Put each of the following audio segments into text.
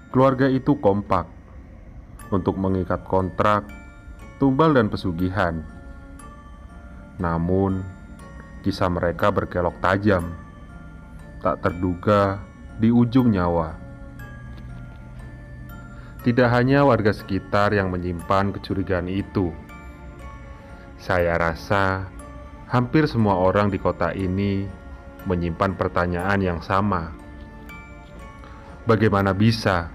Keluarga itu kompak untuk mengikat kontrak, tumbal dan pesugihan. Namun, kisah mereka berkelok tajam, tak terduga di ujung nyawa. Tidak hanya warga sekitar yang menyimpan kecurigaan itu. Saya rasa hampir semua orang di kota ini menyimpan pertanyaan yang sama. Bagaimana bisa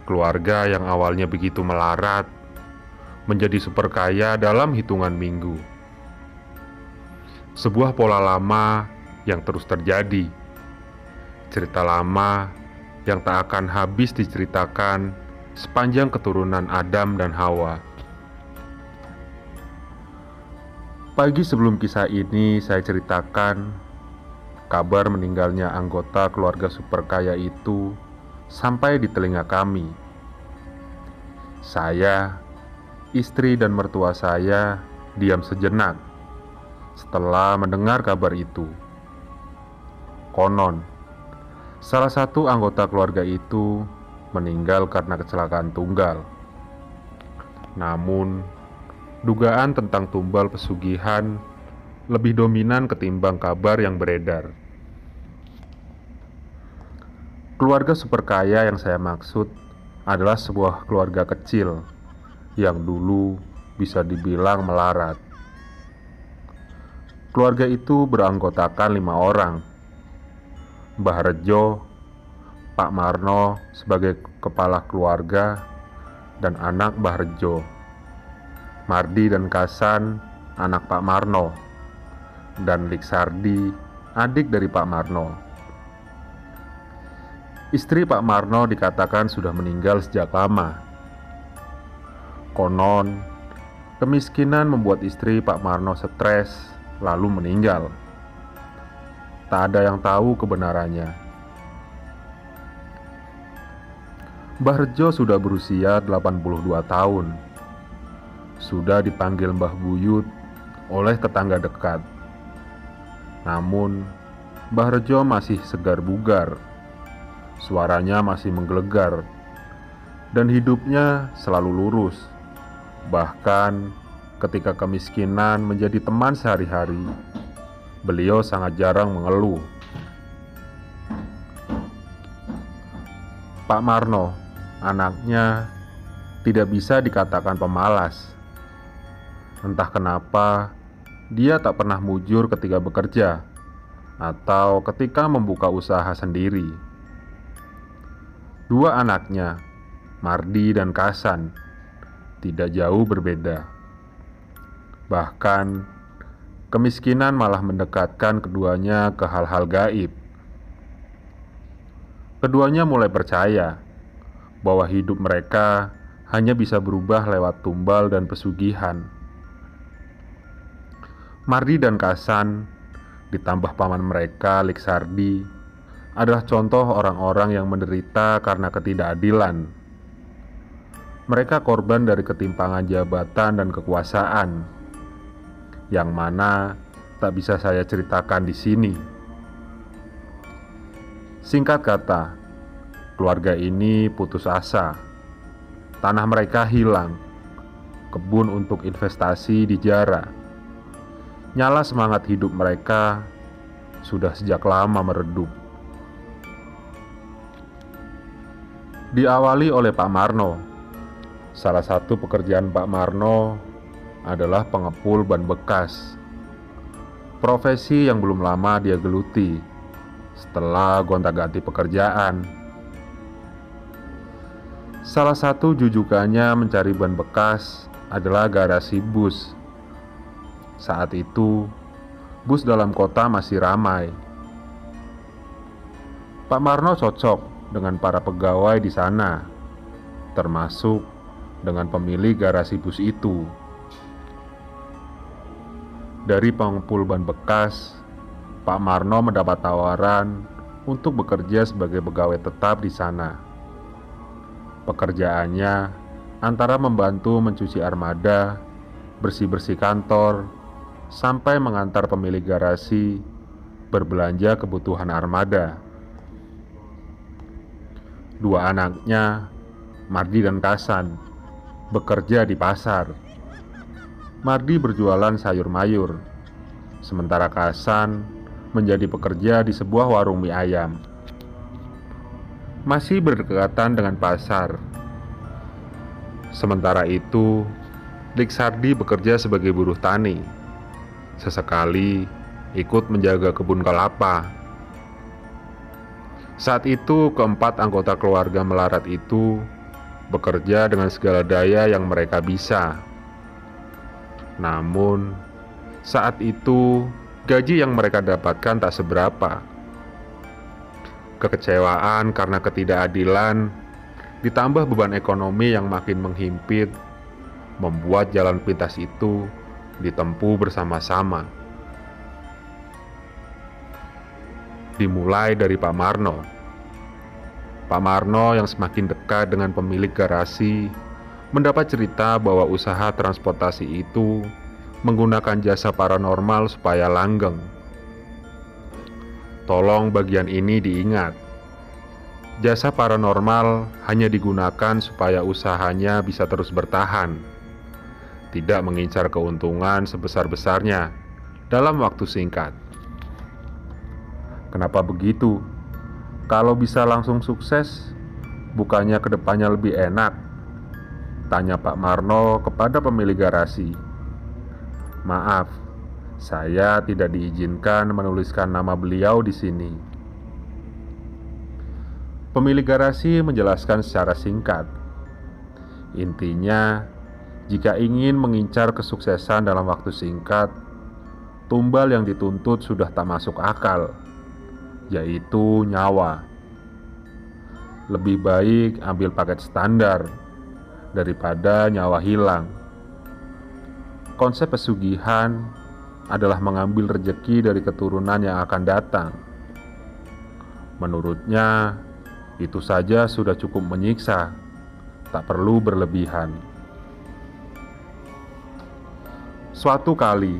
keluarga yang awalnya begitu melarat menjadi super kaya dalam hitungan minggu? Sebuah pola lama yang terus terjadi. Cerita lama yang tak akan habis diceritakan sepanjang keturunan Adam dan Hawa. Pagi sebelum kisah ini saya ceritakan, kabar meninggalnya anggota keluarga super kaya itu sampai di telinga kami. Saya, istri dan mertua saya diam sejenak setelah mendengar kabar itu. Konon, salah satu anggota keluarga itu meninggal karena kecelakaan tunggal. Namun, dugaan tentang tumbal pesugihan lebih dominan ketimbang kabar yang beredar. Keluarga super kaya yang saya maksud adalah sebuah keluarga kecil yang dulu bisa dibilang melarat. Keluarga itu beranggotakan 5 orang. Mbah Rejo, Pak Marno sebagai kepala keluarga dan anak Mbah Rejo, Mardi dan Kasan anak Pak Marno, dan Liksardi adik dari Pak Marno. Istri Pak Marno dikatakan sudah meninggal sejak lama. Konon, kemiskinan membuat istri Pak Marno stres lalu meninggal. Tak ada yang tahu kebenarannya. Mbah Rejo sudah berusia 82 tahun. Sudah dipanggil Mbah Buyut oleh tetangga dekat. Namun, Mbah Rejo masih segar bugar. Suaranya masih menggelegar dan hidupnya selalu lurus. Bahkan ketika kemiskinan menjadi teman sehari-hari, beliau sangat jarang mengeluh. Pak Marno, anaknya, tidak bisa dikatakan pemalas. Entah kenapa, dia tak pernah mujur ketika bekerja atau ketika membuka usaha sendiri. Dua anaknya, Mardi dan Kasan, tidak jauh berbeda. Bahkan, kemiskinan malah mendekatkan keduanya ke hal-hal gaib. Keduanya mulai percaya bahwa hidup mereka hanya bisa berubah lewat tumbal dan pesugihan. Mardi dan Kasan, ditambah paman mereka, Liksardi, adalah contoh orang-orang yang menderita karena ketidakadilan. Mereka korban dari ketimpangan jabatan dan kekuasaan, yang mana tak bisa saya ceritakan di sini. Singkat kata, keluarga ini putus asa. Tanah mereka hilang, kebun untuk investasi dijara. Nyala semangat hidup mereka sudah sejak lama meredup. Diawali oleh Pak Marno. Salah satu pekerjaan Pak Marno adalah pengepul ban bekas. Profesi yang belum lama dia geluti setelah gonta-ganti pekerjaan. Salah satu jujukannya mencari ban bekas adalah garasi bus. Saat itu, bus dalam kota masih ramai. Pak Marno cocok dengan para pegawai di sana, termasuk dengan pemilik garasi bus itu. Dari pengepul ban bekas, Pak Marno mendapat tawaran untuk bekerja sebagai pegawai tetap di sana. Pekerjaannya antara membantu mencuci armada, bersih-bersih kantor, sampai mengantar pemilik garasi berbelanja kebutuhan armada. Dua anaknya, Mardi dan Kasan, bekerja di pasar. Mardi berjualan sayur mayur, sementara Kasan menjadi pekerja di sebuah warung mie ayam. Masih berdekatan dengan pasar. Sementara itu, Liksardi bekerja sebagai buruh tani. Sesekali ikut menjaga kebun kelapa. Saat itu, keempat anggota keluarga melarat itu bekerja dengan segala daya yang mereka bisa. Namun, saat itu gaji yang mereka dapatkan tak seberapa. Kekecewaan karena ketidakadilan ditambah beban ekonomi yang makin menghimpit membuat jalan pintas itu ditempuh bersama-sama. Dimulai dari Pak Marno. Pak Marno yang semakin dekat dengan pemilik garasi mendapat cerita bahwa usaha transportasi itu menggunakan jasa paranormal supaya langgeng. Tolong bagian ini diingat. Jasa paranormal hanya digunakan supaya usahanya bisa terus bertahan, tidak mengincar keuntungan sebesar-besarnya dalam waktu singkat. Kenapa begitu? Kalau bisa langsung sukses, bukannya kedepannya lebih enak? Tanya Pak Marno kepada pemilik garasi. Maaf, saya tidak diizinkan menuliskan nama beliau di sini. Pemilik garasi menjelaskan secara singkat. Intinya, jika ingin mengincar kesuksesan dalam waktu singkat, tumbal yang dituntut sudah tak masuk akal, yaitu nyawa. Lebih baik ambil paket standar daripada nyawa hilang. Konsep pesugihan adalah mengambil rejeki dari keturunan yang akan datang. Menurutnya, itu saja sudah cukup menyiksa, tak perlu berlebihan. Suatu kali,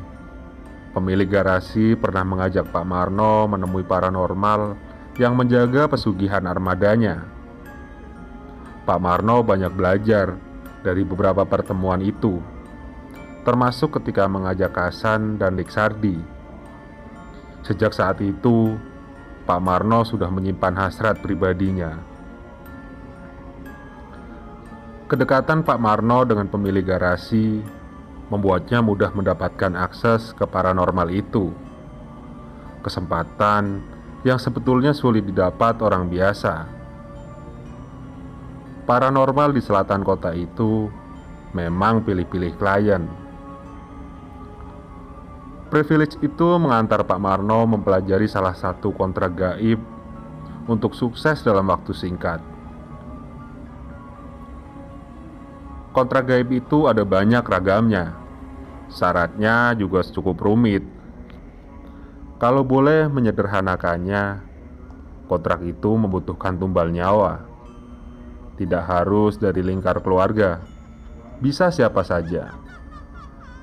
pemilik garasi pernah mengajak Pak Marno menemui paranormal yang menjaga pesugihan armadanya. Pak Marno banyak belajar dari beberapa pertemuan itu, termasuk ketika mengajak Kasan dan Liksardi. Sejak saat itu, Pak Marno sudah menyimpan hasrat pribadinya. Kedekatan Pak Marno dengan pemilik garasi membuatnya mudah mendapatkan akses ke paranormal itu. Kesempatan yang sebetulnya sulit didapat orang biasa. Paranormal di selatan kota itu memang pilih-pilih klien. Privilege itu mengantar Pak Marno mempelajari salah satu kontrak gaib untuk sukses dalam waktu singkat. Kontrak gaib itu ada banyak ragamnya. Syaratnya juga cukup rumit. Kalau boleh menyederhanakannya, kontrak itu membutuhkan tumbal nyawa. Tidak harus dari lingkar keluarga, bisa siapa saja.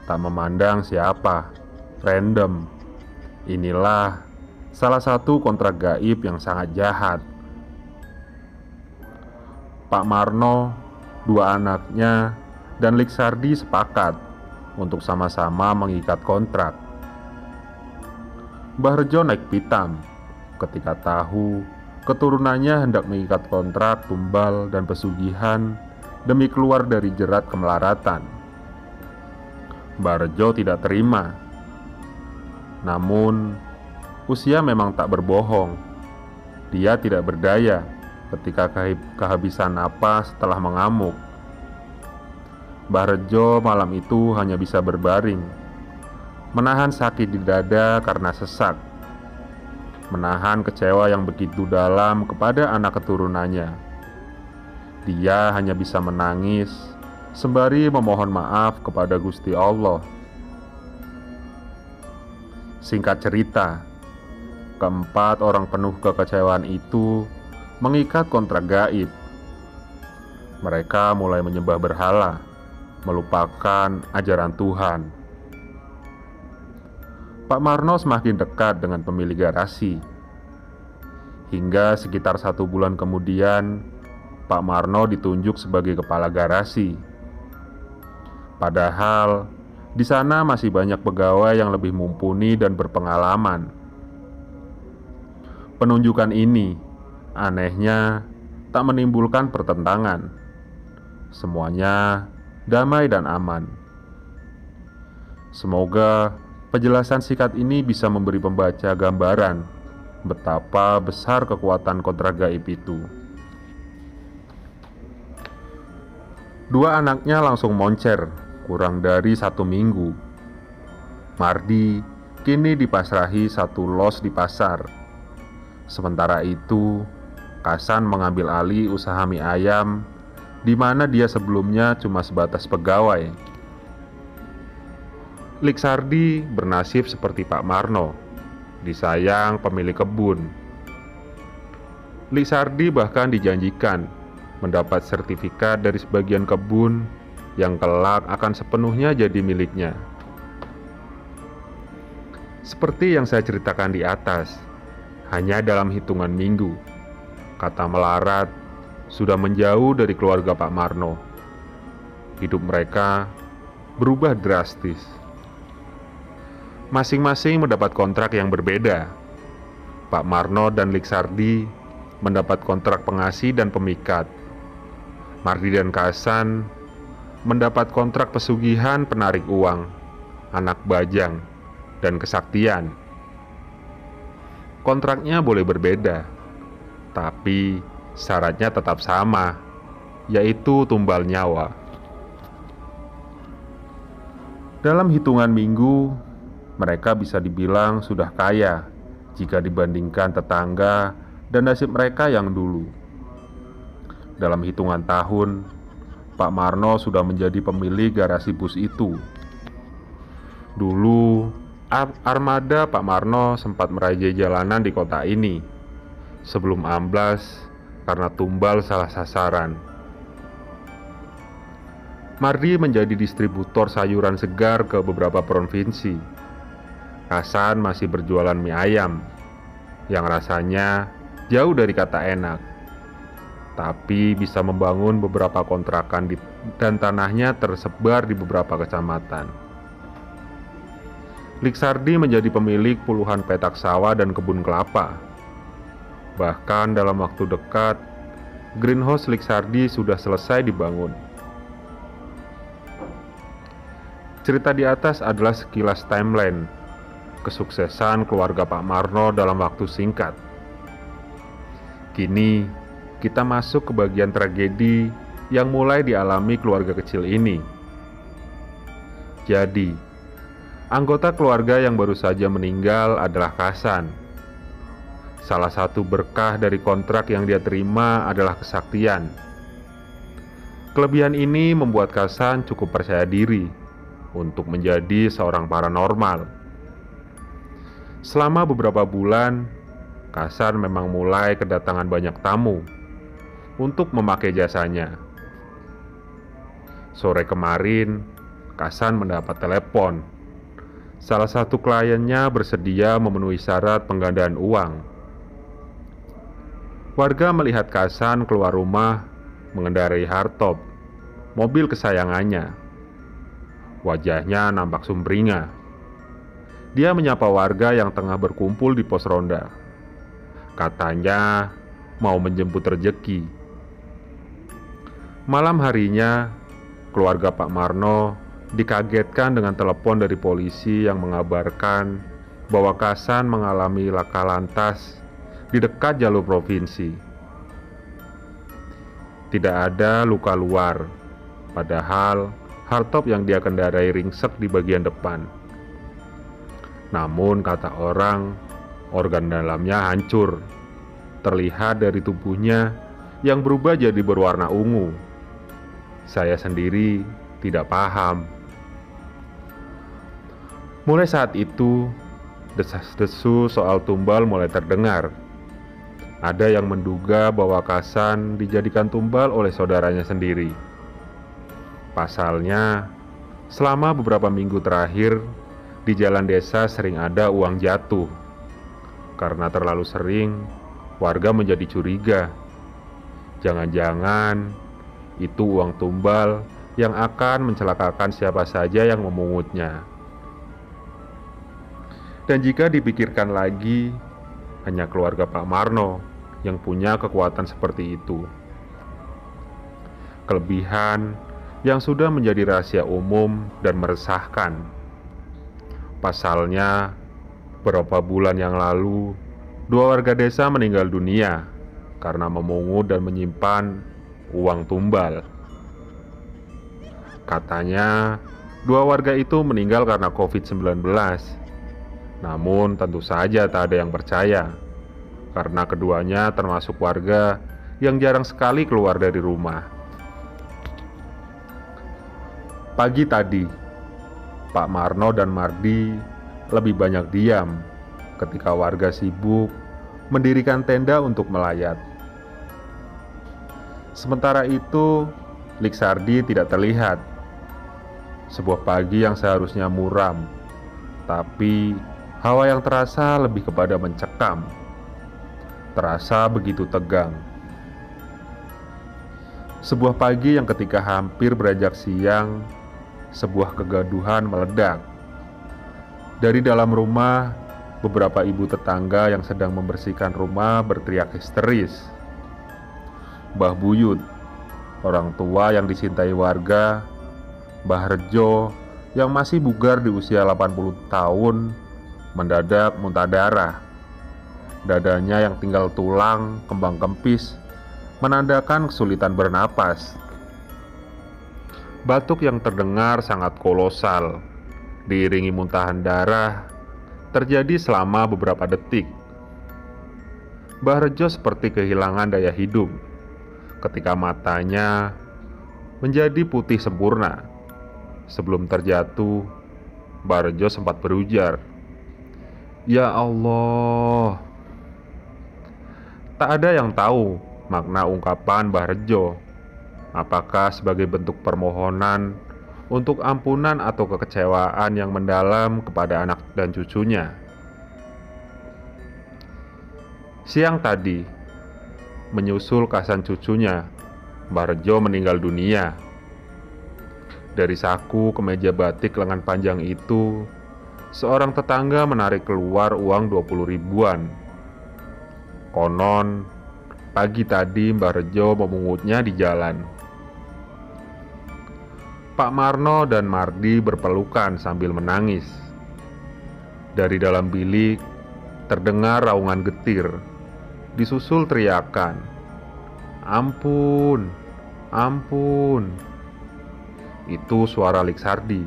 Tak memandang siapa, random. Inilah salah satu kontrak gaib yang sangat jahat. Pak Marno, dua anaknya, dan Liksardi sepakat untuk sama-sama mengikat kontrak. Mbah Rejo naik pitam ketika tahu keturunannya hendak mengikat kontrak tumbal dan pesugihan demi keluar dari jerat kemelaratan. Mbah Rejo tidak terima. Namun, usia memang tak berbohong. Dia tidak berdaya ketika kehabisan napas setelah mengamuk. Mbah Rejo malam itu hanya bisa berbaring, menahan sakit di dada karena sesak, menahan kecewa yang begitu dalam kepada anak keturunannya. Dia hanya bisa menangis sembari memohon maaf kepada Gusti Allah. Singkat cerita, keempat orang penuh kekecewaan itu mengikat kontrak gaib. Mereka mulai menyembah berhala, melupakan ajaran Tuhan. Pak Marno semakin dekat dengan pemilik garasi. Hingga sekitar 1 bulan kemudian, Pak Marno ditunjuk sebagai kepala garasi. Padahal di sana masih banyak pegawai yang lebih mumpuni dan berpengalaman. Penunjukan ini anehnya tak menimbulkan pertentangan. Semuanya damai dan aman. Semoga penjelasan singkat ini bisa memberi pembaca gambaran betapa besar kekuatan kontrak gaib itu. Dua anaknya langsung moncer kurang dari 1 minggu. Mardi kini dipasrahi satu los di pasar. Sementara itu, Kasan mengambil alih usaha mie ayam di mana dia sebelumnya cuma sebatas pegawai. Liksardi bernasib seperti Pak Marno, disayang pemilik kebun. Liksardi bahkan dijanjikan mendapat sertifikat dari sebagian kebun yang kelak akan sepenuhnya jadi miliknya. Seperti yang saya ceritakan di atas, hanya dalam hitungan minggu, kata melarat sudah menjauh dari keluarga Pak Marno. Hidup mereka berubah drastis. Masing-masing mendapat kontrak yang berbeda. Pak Marno dan Liksardi mendapat kontrak pengasih dan pemikat. Mardi dan Kasan mendapat kontrak pesugihan penarik uang, anak bajang, dan kesaktian. Kontraknya boleh berbeda, tapi syaratnya tetap sama, yaitu tumbal nyawa. Dalam hitungan minggu, mereka bisa dibilang sudah kaya jika dibandingkan tetangga dan nasib mereka yang dulu. Dalam hitungan tahun, Pak Marno sudah menjadi pemilik garasi bus itu. Dulu, armada Pak Marno sempat merajai jalanan di kota ini sebelum amblas karena tumbal salah sasaran. Mardi menjadi distributor sayuran segar ke beberapa provinsi. Kasan masih berjualan mie ayam yang rasanya jauh dari kata enak, tapi bisa membangun beberapa kontrakan dan tanahnya tersebar di beberapa kecamatan. Liksardi menjadi pemilik puluhan petak sawah dan kebun kelapa. Bahkan dalam waktu dekat, greenhouse Liksardi sudah selesai dibangun. Cerita di atas adalah sekilas timeline kesuksesan keluarga Pak Marno dalam waktu singkat. Kini, kita masuk ke bagian tragedi yang mulai dialami keluarga kecil ini. Jadi, anggota keluarga yang baru saja meninggal adalah Kasan. Salah satu berkah dari kontrak yang dia terima adalah kesaktian. Kelebihan ini membuat Kasan cukup percaya diri untuk menjadi seorang paranormal. Selama beberapa bulan, Kasan memang mulai kedatangan banyak tamu untuk memakai jasanya. Sore kemarin, Kasan mendapat telepon. Salah satu kliennya bersedia memenuhi syarat penggandaan uang. Warga melihat Kasan keluar rumah mengendarai hardtop, mobil kesayangannya. Wajahnya nampak sumringah. Dia menyapa warga yang tengah berkumpul di pos ronda. Katanya mau menjemput rejeki. Malam harinya, keluarga Pak Marno dikagetkan dengan telepon dari polisi yang mengabarkan bahwa Kasan mengalami laka lantas di dekat jalur provinsi. Tidak ada luka luar, padahal hardtop yang dia kendarai ringsek di bagian depan. Namun kata orang, organ dalamnya hancur. Terlihat dari tubuhnya yang berubah jadi berwarna ungu. Saya sendiri tidak paham. Mulai saat itu, desas-desus soal tumbal mulai terdengar. Ada yang menduga bahwa Kasan dijadikan tumbal oleh saudaranya sendiri. Pasalnya, selama beberapa minggu terakhir, di jalan desa sering ada uang jatuh. Karena terlalu sering, warga menjadi curiga. Jangan-jangan itu uang tumbal yang akan mencelakakan siapa saja yang memungutnya. Dan jika dipikirkan lagi, hanya keluarga Pak Marno yang punya kekuatan seperti itu. Kelebihan yang sudah menjadi rahasia umum dan meresahkan. Pasalnya, beberapa bulan yang lalu, 2 warga desa meninggal dunia karena memungut dan menyimpan uang tumbal. Katanya, 2 warga itu meninggal karena COVID-19. Namun tentu saja tak ada yang percaya, karena keduanya termasuk warga yang jarang sekali keluar dari rumah. Pagi tadi, Pak Marno dan Mardi lebih banyak diam ketika warga sibuk mendirikan tenda untuk melayat. Sementara itu, Liksardi tidak terlihat. Sebuah pagi yang seharusnya muram, tapi hawa yang terasa lebih kepada mencekam. Terasa begitu tegang. Sebuah pagi yang ketika hampir beranjak siang, sebuah kegaduhan meledak. Dari dalam rumah, beberapa ibu tetangga yang sedang membersihkan rumah berteriak histeris. Mbah Buyut, orang tua yang dicintai warga, Mbah Rejo yang masih bugar di usia 80 tahun, mendadak muntah darah. Dadanya yang tinggal tulang kembang kempis menandakan kesulitan bernapas. Batuk yang terdengar sangat kolosal, diiringi muntahan darah, terjadi selama beberapa detik. Mbah Rejo seperti kehilangan daya hidup ketika matanya menjadi putih sempurna. Sebelum terjatuh, Mbah Rejo sempat berujar, "Ya Allah." Tak ada yang tahu makna ungkapan Mbah Rejo. Apakah sebagai bentuk permohonan untuk ampunan atau kekecewaan yang mendalam kepada anak dan cucunya. Siang tadi, menyusul kasan cucunya, Mbah Rejo meninggal dunia. Dari saku kemeja batik lengan panjang itu, seorang tetangga menarik keluar uang 20 ribuan. Konon, pagi tadi Mbah Rejo memungutnya di jalan. Pak Marno dan Mardi berpelukan sambil menangis. Dari dalam bilik, terdengar raungan getir, disusul teriakan, "Ampun, ampun." Itu suara Liksardi.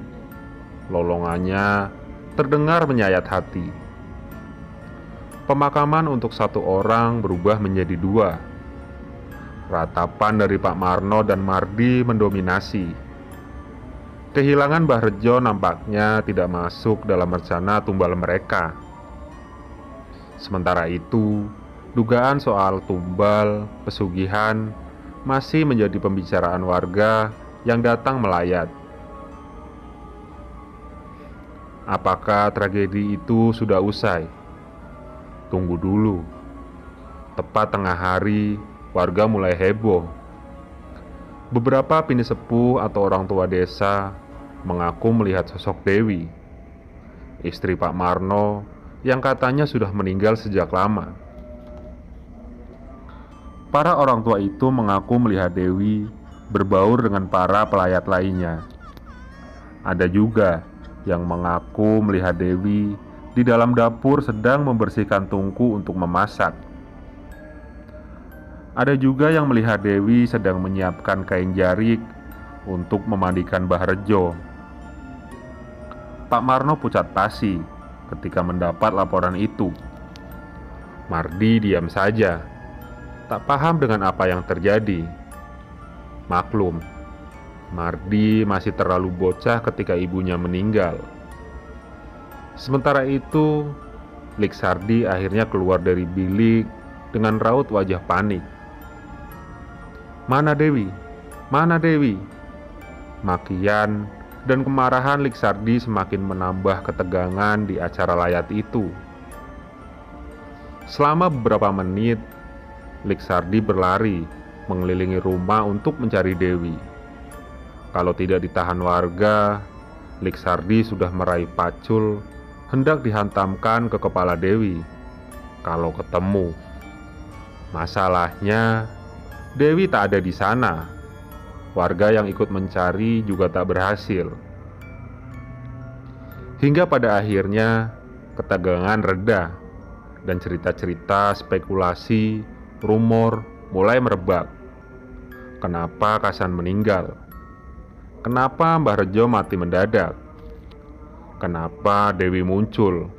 Lolongannya terdengar menyayat hati. Pemakaman untuk 1 orang berubah menjadi 2. Ratapan dari Pak Marno dan Mardi mendominasi. Kehilangan Mbah Rejo nampaknya tidak masuk dalam rencana tumbal mereka. Sementara itu, dugaan soal tumbal, pesugihan masih menjadi pembicaraan warga yang datang melayat. Apakah tragedi itu sudah usai? Tunggu dulu. Tepat tengah hari, warga mulai heboh. Beberapa pini sepuh atau orang tua desa mengaku melihat sosok Dewi, istri Pak Marno, yang katanya sudah meninggal sejak lama. Para orang tua itu mengaku melihat Dewi berbaur dengan para pelayat lainnya. Ada juga yang mengaku melihat Dewi di dalam dapur sedang membersihkan tungku untuk memasak. Ada juga yang melihat Dewi sedang menyiapkan kain jarik untuk memandikan Mbah Rejo. Pak Marno pucat pasi ketika mendapat laporan itu. Mardi diam saja, tak paham dengan apa yang terjadi. Maklum, Mardi masih terlalu bocah ketika ibunya meninggal. Sementara itu, Liksardi akhirnya keluar dari bilik dengan raut wajah panik. "Mana Dewi? Mana Dewi?" Makian dan kemarahan Liksardi semakin menambah ketegangan di acara layat itu. Selama beberapa menit, Liksardi berlari mengelilingi rumah untuk mencari Dewi. Kalau tidak ditahan warga, Liksardi sudah meraih pacul, hendak dihantamkan ke kepala Dewi. Kalau ketemu, masalahnya Dewi tak ada di sana. Warga yang ikut mencari juga tak berhasil. Hingga pada akhirnya ketegangan reda dan cerita-cerita spekulasi, rumor mulai merebak. Kenapa Kasan meninggal? Kenapa Mbah Rejo mati mendadak? Kenapa Dewi muncul?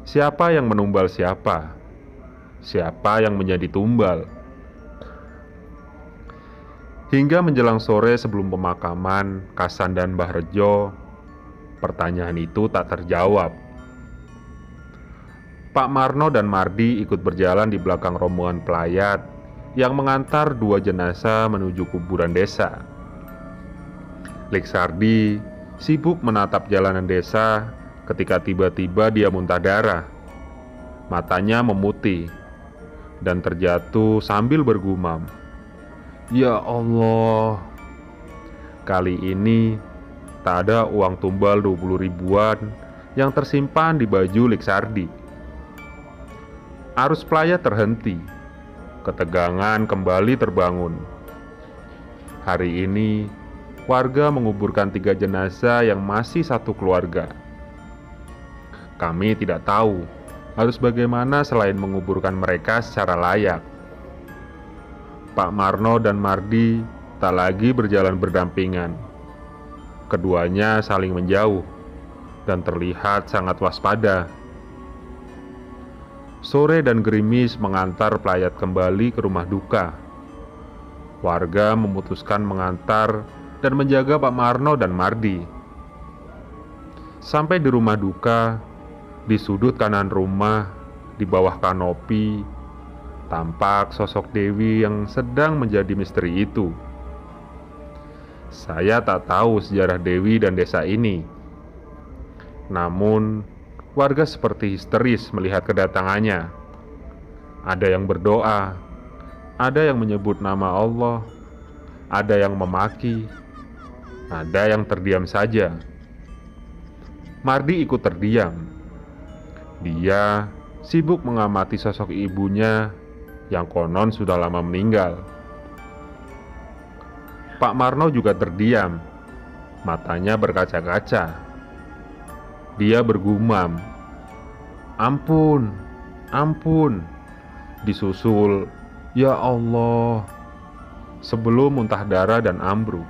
Siapa yang menumbal siapa? Siapa yang menjadi tumbal? Hingga menjelang sore sebelum pemakaman Kasan dan Mbah Rejo, pertanyaan itu tak terjawab. Pak Marno dan Mardi ikut berjalan di belakang rombongan pelayat yang mengantar dua jenazah menuju kuburan desa. Liksardi sibuk menatap jalanan desa ketika tiba-tiba dia muntah darah. Matanya memutih dan terjatuh sambil bergumam, "Ya Allah." Kali ini tak ada uang tumbal 20 ribuan yang tersimpan di baju Liksardi. Arus pelayat terhenti. Ketegangan kembali terbangun. Hari ini warga menguburkan 3 jenazah yang masih satu keluarga. Kami tidak tahu harus bagaimana selain menguburkan mereka secara layak. Pak Marno dan Mardi tak lagi berjalan berdampingan. Keduanya saling menjauh dan terlihat sangat waspada. Sore dan gerimis mengantar pelayat kembali ke rumah duka. Warga memutuskan mengantar dan menjaga Pak Marno dan Mardi. Sampai di rumah duka, di sudut kanan rumah, di bawah kanopi, tampak sosok Dewi yang sedang menjadi misteri itu. Saya tak tahu sejarah Dewi dan desa ini. Namun, warga seperti histeris melihat kedatangannya. Ada yang berdoa, ada yang menyebut nama Allah, ada yang memaki, ada yang terdiam saja. Mardi ikut terdiam. Dia sibuk mengamati sosok ibunya yang konon sudah lama meninggal. Pak Marno juga terdiam, matanya berkaca-kaca. Dia bergumam, "Ampun, ampun." Disusul, "Ya Allah," sebelum muntah darah dan ambruk.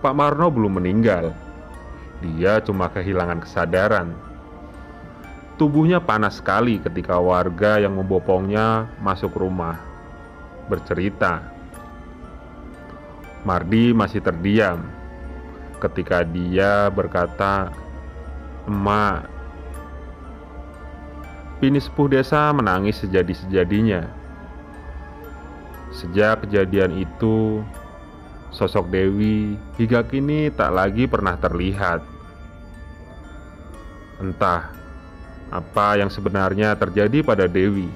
Pak Marno belum meninggal. Dia cuma kehilangan kesadaran. Tubuhnya panas sekali ketika warga yang membopongnya masuk rumah, bercerita. Mardi masih terdiam ketika dia berkata, "Emak." Bini sepuh desa menangis sejadi-sejadinya. Sejak kejadian itu, sosok Dewi hingga kini tak lagi pernah terlihat. Entah apa yang sebenarnya terjadi pada Dewi.